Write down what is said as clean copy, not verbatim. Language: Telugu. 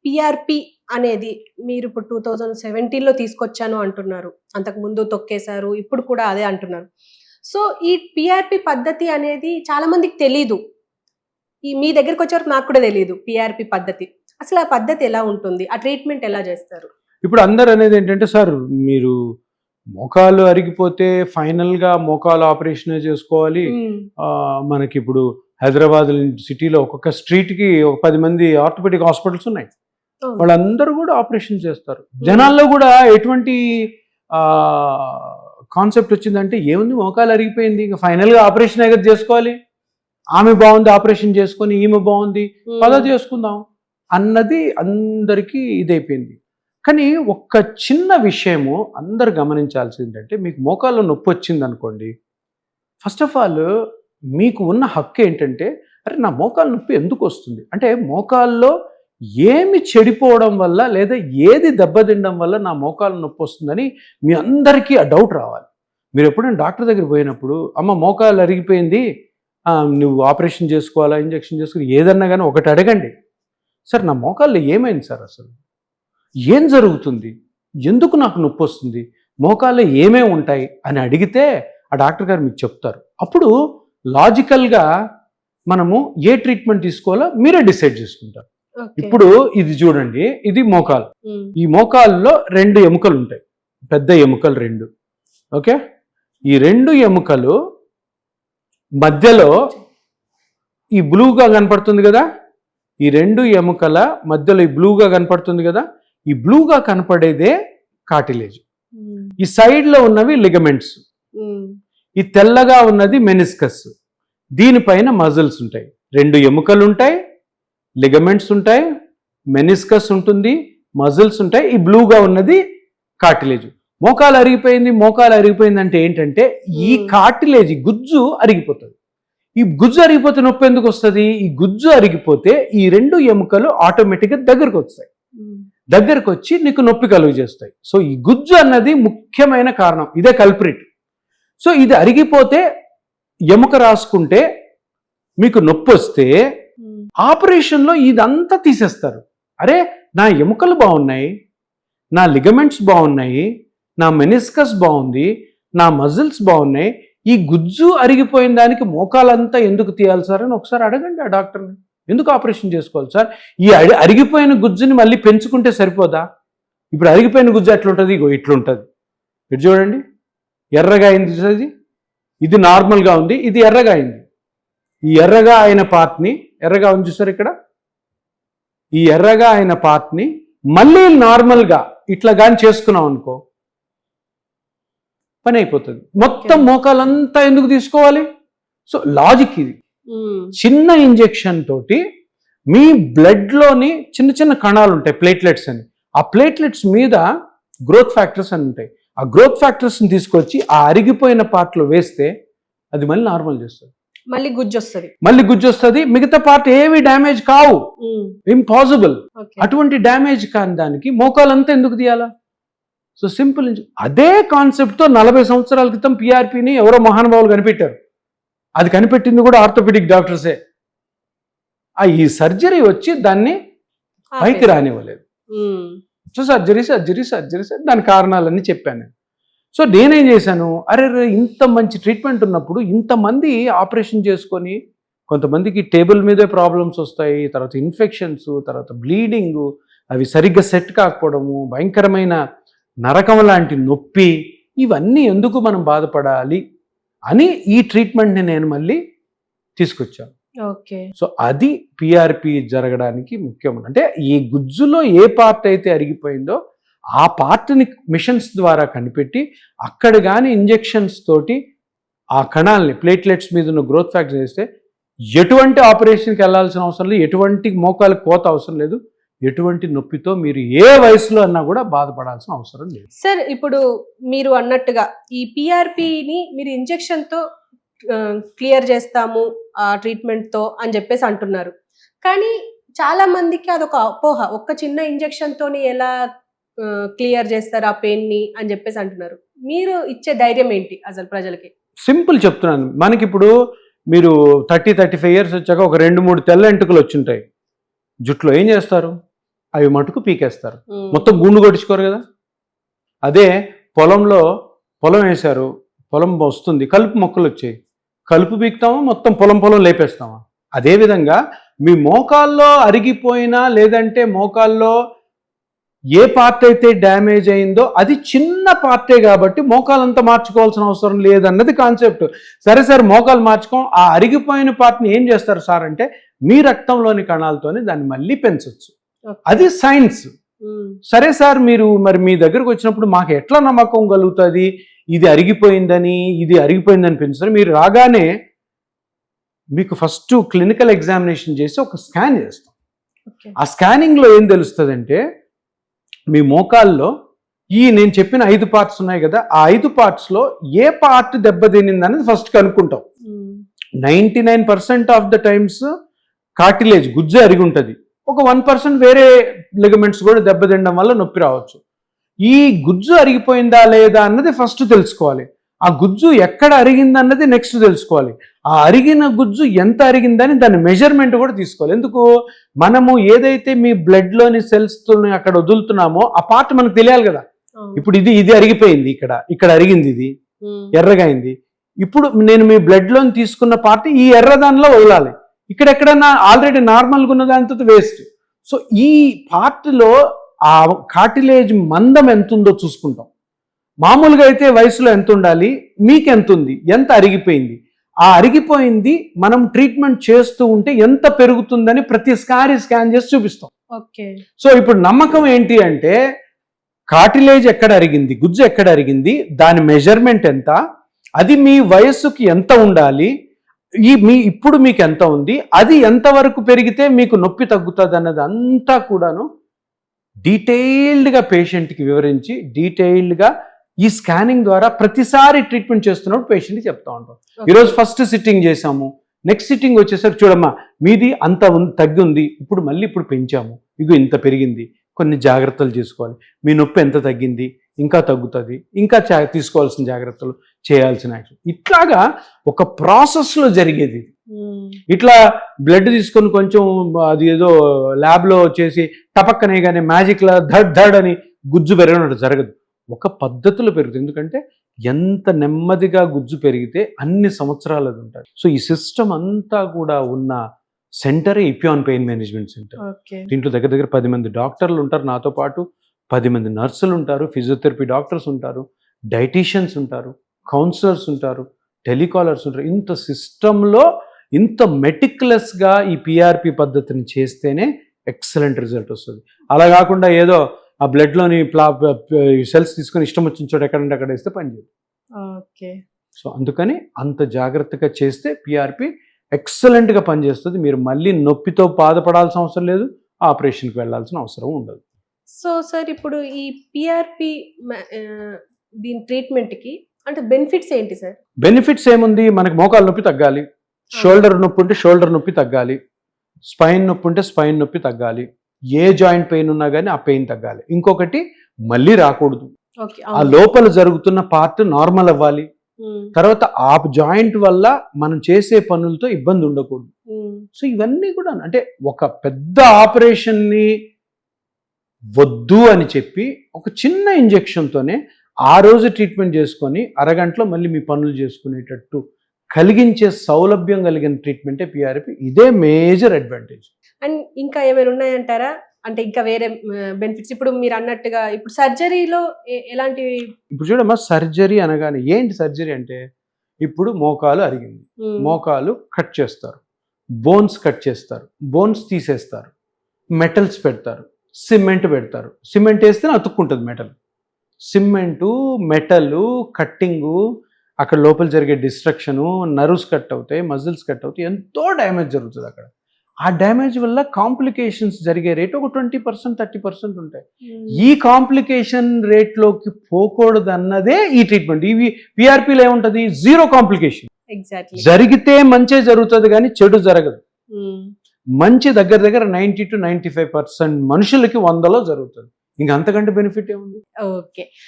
పిఆర్పి అనేది మీరు ఇప్పుడు 2017లో తీసుకొచ్చాను అంటున్నారు. అంతకు ముందు తొక్కేశారు. ఇప్పుడు కూడా అదే అంటున్నారు. సో, ఈ పిఆర్పి పద్ధతి అనేది చాలా మందికి తెలీదు. మీ దగ్గరకొచ్చే వరకు నాకు కూడా తెలీదు పిఆర్పి పద్ధతి. అసలు ఆ పద్ధతి ఎలా ఉంటుంది? ఆ ట్రీట్‌మెంట్ ఎలా చేస్తారు? ఇప్పుడు అందరూ అనేది ఏంటంటే, సార్ మీరు మోకాలు అరిగిపోతే ఫైనల్‌గా మోకాలు ఆపరేషనే చేసుకోవాలి. హ్మ్. మనకిప్పుడు హైదరాబాద్ సిటీలో ఒక్కొక్క స్ట్రీట్‌కి ఒక 10 మంది ఆర్థోపెడిక్ హాస్పిటల్స్ ఉన్నాయి. అవును. వాళ్ళందరూ కూడా ఆపరేషన్ చేస్తారు. జనాల్లో కూడా ఎటువంటి కాన్సెప్ట్ వచ్చిందంటే, ఏముంది మోకాలు అరిగిపోయింది, ఇంకా ఫైనల్‌గా ఆపరేషన్ కదా చేసుకోవాలి. ఆమె బాగుంది ఆపరేషన్ చేసుకొని, ఈమె బాగుంది పద చేసుకుందాం అన్నది అందరికీ ఇదైపోయింది. కానీ ఒక్క చిన్న విషయము అందరు గమనించాల్సింది ఏంటంటే, మీకు మోకాల్లో నొప్పి వచ్చింది అనుకోండి, ఫస్ట్ ఆఫ్ ఆల్ మీకు ఉన్న హక్కు ఏంటంటే, అరే నా మోకాలు నొప్పి ఎందుకు వస్తుంది అంటే, మోకాల్లో ఏమి చెడిపోవడం వల్ల లేదా ఏది దెబ్బతినడం వల్ల నా మోకాలు నొప్పి వస్తుందని మీ అందరికీ ఆ డౌట్ రావాలి. మీరు ఎప్పుడైనా డాక్టర్ దగ్గర పోయినప్పుడు, అమ్మ మోకాలు అరిగిపోయింది, నువ్వు ఆపరేషన్ చేసుకోవాలా, ఇంజెక్షన్ చేసుకోవాలి, ఏదన్నా కానీ ఒకటి అడగండి, సార్ నా మోకాల్లో ఏమైంది సార్, అసలు ఏం జరుగుతుంది, ఎందుకు నాకు నొప్పి వస్తుంది, మోకాల్లో ఏమేమి ఉంటాయి అని అడిగితే ఆ డాక్టర్ గారు మీకు చెప్తారు. అప్పుడు లాజికల్గా మనము ఏ ట్రీట్మెంట్ తీసుకోవాలో మీరే డిసైడ్ చేసుకుంటారు. ఇప్పుడు ఇది చూడండి, ఇది మోకాలు. ఈ మోకాల్లో 2 ఎముకలు ఉంటాయి, పెద్ద ఎముకలు 2. ఓకే, ఈ 2 ఎముకలు మధ్యలో ఈ బ్లూగా కనపడుతుంది కదా, ఈ 2 ఎముకల మధ్యలో ఈ బ్లూగా కనపడుతుంది కదా, ఈ బ్లూగా కనపడేదే కార్టిలేజ్. ఈ సైడ్లో ఉన్నవి లిగమెంట్స్, ఈ తెల్లగా ఉన్నది మెనిస్కస్. దీనిపైన మజిల్స్ ఉంటాయి. 2 ఎముకలు ఉంటాయి, లిగమెంట్స్ ఉంటాయి, మెనిస్కస్ ఉంటుంది, మజిల్స్ ఉంటాయి. ఈ బ్లూగా ఉన్నది కార్టిలేజ్. మోకాలు అరిగిపోయింది అంటే ఏంటంటే, ఈ కార్టిలేజ్ గుజ్జు అరిగిపోతుంది. ఈ గుజ్జు అరిగిపోతే నొప్పి ఎందుకు వస్తుంది? ఈ గుజ్జు అరిగిపోతే ఈ 2 ఎముకలు ఆటోమేటిక్గా దగ్గరకు వస్తాయి. దగ్గరకు వచ్చి నీకు నొప్పి కలుగు చేస్తాయి. సో ఈ గుజ్జు అన్నది ముఖ్యమైన కారణం, ఇదే కల్ప్రిట్. సో ఇది అరిగిపోతే ఎముక రాసుకుంటే మీకు నొప్పి వస్తే ఆపరేషన్లో ఇదంతా తీసేస్తారు. అరే నా ఎముకలు బాగున్నాయి, నా లిగమెంట్స్ బాగున్నాయి, నా మెనిస్కస్ బాగుంది, నా మజిల్స్ బాగున్నాయి, ఈ గుజ్జు అరిగిపోయిన దానికి మోకాలంతా ఎందుకు తీయాలి సార్ అని ఒకసారి అడగండి ఆ డాక్టర్ని. ఎందుకు ఆపరేషన్ చేసుకోవాలి సార్? ఈ అరిగిపోయిన గుజ్జుని మళ్ళీ పెంచుకుంటే సరిపోదా? ఇప్పుడు అరిగిపోయిన గుజ్జు ఎట్లుంటుంది? ఇగో ఇట్లుంటుంది. ఇటు చూడండి, ఎర్రగా అయింది అది, ఇది నార్మల్గా ఉంది, ఇది ఎర్రగా అయింది. ఈ ఎర్రగా అయిన పార్ట్ని, ఎర్రగా ఉంది చూసారు ఇక్కడ, ఈ ఎర్రగా అయిన పార్ట్ని మళ్ళీ నార్మల్గా ఇట్లా కానీ చేసుకున్నాం అనుకో పని అయిపోతుంది. మొత్తం మోకాలంతా ఎందుకు తీసుకోవాలి? సో లాజిక్ ఇది. చిన్న ఇంజెక్షన్ తోటి మీ బ్లడ్లోని చిన్న చిన్న కణాలు ఉంటాయి, ప్లేట్లెట్స్ అని. ఆ ప్లేట్లెట్స్ మీద గ్రోత్ ఫ్యాక్టర్స్ అని ఉంటాయి. ఆ గ్రోత్ ఫ్యాక్టర్స్ని తీసుకొచ్చి ఆ అరిగిపోయిన పార్ట్లో వేస్తే అది మళ్ళీ నార్మల్ చేస్తుంది, మళ్ళీ గుజ్జు వస్తుంది. మిగతా పార్ట్ ఏవి డ్యామేజ్ కావు, ఇంపాసిబుల్. అటువంటి డ్యామేజ్ కాని దానికి మోకాలంతా ఎందుకు తీయాలా? So simple. అదే కాన్సెప్ట్తో 40 సంవత్సరాల క్రితం పిఆర్పిని ఎవరో మహానుభావులు కనిపెట్టారు. అది కనిపెట్టింది కూడా ఆర్థోపెడిక్ డాక్టర్సే. ఈ సర్జరీ వచ్చి దాన్ని పైకి రానివ్వలేదు. సో సర్జరీ దాని కారణాలన్నీ చెప్పాను. సో నేనేం చేశాను, అరే ఇంత మంచి ట్రీట్మెంట్ ఉన్నప్పుడు ఇంతమంది ఆపరేషన్ చేసుకొని, కొంతమందికి టేబుల్ మీదే ప్రాబ్లమ్స్ వస్తాయి, తర్వాత ఇన్ఫెక్షన్స్, తర్వాత బ్లీడింగు, అవి సరిగ్గా సెట్ కాకపోవడము, భయంకరమైన నరకం లాంటి నొప్పి, ఇవన్నీ ఎందుకు మనం బాధపడాలి అని ఈ ట్రీట్మెంట్ని నేను మళ్ళీ తీసుకొచ్చాను. ఓకే. సో అది పిఆర్పి జరగడానికి ముఖ్యం. అంటే ఈ గుజ్జులో ఏ పార్ట్ అయితే అరిగిపోయిందో ఆ పార్ట్ని మిషన్స్ ద్వారా కనిపెట్టి అక్కడ కానీ ఇంజెక్షన్స్ తోటి ఆ కణాలని, ప్లేట్లెట్స్ మీద ఉన్న గ్రోత్ ఫ్యాక్టర్ చేస్తే ఎటువంటి ఆపరేషన్కి వెళ్ళాల్సిన అవసరం లేదు, ఎటువంటి మోకాలు కోత అవసరం లేదు, ఎటువంటి నొప్పితో మీరు ఏ వయసులో అన్నా కూడా బాధపడాల్సిన అవసరం లేదు. సార్ ఇప్పుడు మీరు అన్నట్టుగా ఈ పిఆర్పిని మీరు ఇంజెక్షన్తో క్లియర్ చేస్తాము ఆ ట్రీట్మెంట్తో అని చెప్పేసి అంటున్నారు. కానీ చాలా మందికి అదొక అపోహ, ఒక్క చిన్న ఇంజెక్షన్తోని ఎలా క్లియర్ చేస్తారు ఆ పెయిన్ని అని చెప్పేసి అంటున్నారు. మీరు ఇచ్చే ధైర్యం ఏంటి అసలు ప్రజలకి? సింపుల్ చెప్తున్నాను. మనకి ఇప్పుడు మీరు 30-35 ఇయర్స్ వచ్చాక ఒక 2-3 తెల్ల ఎంటుకలు వచ్చుంటాయి జుట్టులో. ఏం చేస్తారు? అవి మటుకు పీకేస్తారు. మొత్తం గుండు కొట్టించుకోరు కదా. అదే పొలం వేశారు, పొలం వస్తుంది, కలుపు మొక్కలు వచ్చాయి, కలుపు పీకుతామా, మొత్తం పొలం లేపేస్తామా? అదేవిధంగా మీ మోకాల్లో అరిగిపోయినా లేదంటే మోకాల్లో ఏ పార్ట్ అయితే డ్యామేజ్ అయిందో అది చిన్న పార్టే కాబట్టి మోకాలంతా మార్చుకోవాల్సిన అవసరం లేదన్నది కాన్సెప్ట్. సరే సార్ మోకాలు మార్చుకోం, ఆ అరిగిపోయిన పార్ట్ని ఏం చేస్తారు సార్ అంటే మీ రక్తంలోని కణాలతోనే దాన్ని మళ్ళీ పెంచవచ్చు. అది సైన్స్. సరే సార్ మీరు మరి మీ దగ్గరకు వచ్చినప్పుడు మాకు ఎట్లా నమ్మకం కలుగుతుంది ఇది అరిగిపోయిందని పెంచుతారు? మీరు రాగానే మీకు ఫస్ట్ క్లినికల్ ఎగ్జామినేషన్ చేసి ఒక స్కాన్ చేస్తాం. ఆ స్కానింగ్లో ఏం తెలుస్తుందంటే మీ మోకాల్లో నేను చెప్పిన 5 పార్ట్స్ ఉన్నాయి కదా, ఆ 5 పార్ట్స్లో ఏ పార్ట్ దెబ్బతినింది అనేది ఫస్ట్ కనుక్కుంటాం. 99% ఆఫ్ ద టైమ్స్ కార్టిలేజ్ గుజ్జు అరిగి ఉంటుంది, ఒక 1% వేరే లిగమెంట్స్ కూడా దెబ్బతినడం వల్ల నొప్పి రావచ్చు. ఈ గుజ్జు అరిగిపోయిందా లేదా అన్నది ఫస్ట్ తెలుసుకోవాలి. ఆ గుజ్జు ఎక్కడ అరిగింది అన్నది నెక్స్ట్ తెలుసుకోవాలి. ఆ అరిగిన గుజ్జు ఎంత అరిగిందని దాని మెజర్మెంట్ కూడా తీసుకోవాలి. ఎందుకు? మనము ఏదైతే మీ బ్లడ్లోని సెల్స్తో అక్కడ వదులుతున్నామో ఆ పార్ట్ మనకు తెలియాలి కదా. ఇప్పుడు ఇది అరిగిపోయింది, ఇక్కడ అరిగింది, ఇది ఎర్రగా అయింది. ఇప్పుడు నేను మీ బ్లడ్లోని తీసుకున్న పార్ట్ ఈ ఎర్రదానిలో వదలాలి. ఇక్కడెక్కడన్నా ఆల్రెడీ నార్మల్గా ఉన్న దాంతో వేస్ట్. సో ఈ పార్ట్లో ఆ కార్టిలేజ్ మందం ఎంత ఉందో చూసుకుంటాం. మామూలుగా అయితే వయసులో ఎంత ఉండాలి, మీకు ఎంత ఉంది, ఎంత అరిగిపోయింది, ఆ అరిగిపోయింది మనం ట్రీట్మెంట్ చేస్తూ ఉంటే ఎంత పెరుగుతుందని ప్రతిసారి స్కాన్ చేసి చూపిస్తాం. సో ఇప్పుడు నమ్మకం ఏంటి అంటే కార్టిలేజ్ ఎక్కడ అరిగింది, గుజ్జు ఎక్కడ అరిగింది, దాని మెజర్మెంట్ ఎంత, అది మీ వయస్సుకి ఎంత ఉండాలి, ఇప్పుడు మీకు ఎంత ఉంది, అది ఎంతవరకు పెరిగితే మీకు నొప్పి తగ్గుతుంది అన్నది అంతా కూడాను డీటెయిల్డ్గా పేషెంట్కి వివరించి డీటెయిల్డ్గా ఈ స్కానింగ్ ద్వారా ప్రతిసారి ట్రీట్మెంట్ చేస్తున్నప్పుడు పేషెంట్కి చెప్తా ఉంటాం. ఈరోజు ఫస్ట్ సిట్టింగ్ చేసాము, నెక్స్ట్ సిట్టింగ్ వచ్చేసరికి చూడమ్మా మీది అంత తగ్గింది, ఇప్పుడు పెంచాము, ఇంత పెరిగింది, కొన్ని జాగ్రత్తలు చేసుకోవాలి, మీ నొప్పి ఎంత తగ్గింది, ఇంకా తగ్గుతుంది, ఇంకా తీసుకోవాల్సిన జాగ్రత్తలు, చేయాల్సిన యాక్షన్, ఇట్లాగా ఒక ప్రాసెస్లో జరిగేది. ఇట్లా బ్లడ్ తీసుకొని కొంచెం అది ఏదో ల్యాబ్లో చేసి టపక్కనే కానీ మ్యాజిక్లా ధడ్ అని గుజ్జు పెరగనట్టు జరగదు. ఒక పద్ధతిలో పెరుగుతుంది. ఎందుకంటే ఎంత నెమ్మదిగా గుజ్జు పెరిగితే అన్ని సంవత్సరాలు అది ఉంటుంది. సో ఈ సిస్టమ్ అంతా కూడా ఉన్న సెంటరే ఇపియాన్ పెయిన్ మేనేజ్మెంట్ సెంటర్. దీంట్లో దగ్గర 10 మంది డాక్టర్లు ఉంటారు, నాతో పాటు 10 మంది నర్సులు ఉంటారు, ఫిజియోథెరపీ డాక్టర్స్ ఉంటారు, డైటీషియన్స్ ఉంటారు, కౌన్సిలర్స్ ఉంటారు, టెలికాలర్స్ ఉంటారు. ఇంత సిస్టంలో ఇంత మెటిక్యులస్గా ఈ పిఆర్పి పద్ధతిని చేస్తేనే ఎక్సలెంట్ రిజల్ట్ వస్తుంది. అలా కాకుండా ఏదో ఆ బ్లడ్లోని సెల్స్ తీసుకొని ఇష్టం వచ్చిన చోట ఎక్కడంటే అక్కడ వేస్తే పనిచేయదు. సో అందుకని అంత జాగ్రత్తగా చేస్తే పిఆర్పి ఎక్సలెంట్గా పనిచేస్తుంది. మీరు మళ్ళీ నొప్పితో బాధపడాల్సిన అవసరం లేదు, ఆపరేషన్కి వెళ్ళాల్సిన అవసరం ఉండదు. సో సార్ ఇప్పుడు ఈ పిఆర్పి దీని ట్రీట్మెంట్కి అంటే బెనిఫిట్స్ ఏంటి సార్? బెనిఫిట్స్ ఏముంది, మనకి మోకాలు నొప్పి తగ్గాలి, షోల్డర్ నొప్పి ఉంటే షోల్డర్ నొప్పి తగ్గాలి, స్పైన్ నొప్పి ఉంటే స్పైన్ నొప్పి తగ్గాలి, ఏ జాయింట్ పెయిన్ ఉన్నా కానీ ఆ పెయిన్ తగ్గాలి. ఇంకొకటి మళ్ళీ రాకూడదు, ఆ లోపల జరుగుతున్న పార్ట్ నార్మల్ అవ్వాలి, తర్వాత ఆ జాయింట్ వల్ల మనం చేసే పనులతో ఇబ్బంది ఉండకూడదు. సో ఇవన్నీ కూడా అంటే ఒక పెద్ద ఆపరేషన్ని వద్దు అని చెప్పి ఒక చిన్న ఇంజెక్షన్తోనే ఆ రోజు ట్రీట్మెంట్ చేసుకొని అరగంటలో మళ్ళీ మీ పనులు చేసుకునేటట్టు కలిగించే సౌలభ్యం కలిగిన ట్రీట్మెంటే పిఆర్పి. ఇదే మేజర్ అడ్వాంటేజ్. అండ్ ఇంకా ఏమైనా ఉన్నాయంటారా? అంటే ఇంకా వేరే బెనిఫిట్స్ ఇప్పుడు మీరు అన్నట్టుగా ఇప్పుడు సర్జరీలో ఎలాంటివి? ఇప్పుడు చూడమ్మా, సర్జరీ అనగానే ఏంటి సర్జరీ అంటే, ఇప్పుడు మోకాలు అరిగింది, మోకాలు కట్ చేస్తారు, బోన్స్ కట్ చేస్తారు, బోన్స్ తీసేస్తారు, మెటల్స్ పెడతారు, సిమెంట్ పెడతారు, సిమెంట్ వేస్తేనే అతుక్కుంటుంది మెటల్. సిమెంటు, మెటలు, కట్టింగు, అక్కడ లోపల జరిగే డిస్ట్రక్షను, నర్వ్స్ కట్ అవుతాయి, మజిల్స్ కట్ అవుతాయి, ఎంతో డ్యామేజ్ జరుగుతుంది అక్కడ. ఆ డ్యామేజ్ వల్ల కాంప్లికేషన్స్ జరిగే రేట్ ఒక 20% 30% ఉంటాయి. ఈ కాంప్లికేషన్ రేట్లోకి పోకూడదు అన్నదే ఈ ట్రీట్మెంట్. ఇవి పిఆర్పిలో ఏముంటుంది, 0 కాంప్లికేషన్. జరిగితే మంచి జరుగుతుంది కానీ చెడు జరగదు. మంచి దగ్గర 90 to 95% మనుషులకి 100లో జరుగుతుంది. ఇంక అంతకంటే బెనిఫిట్ ఏముంది? ఓకే.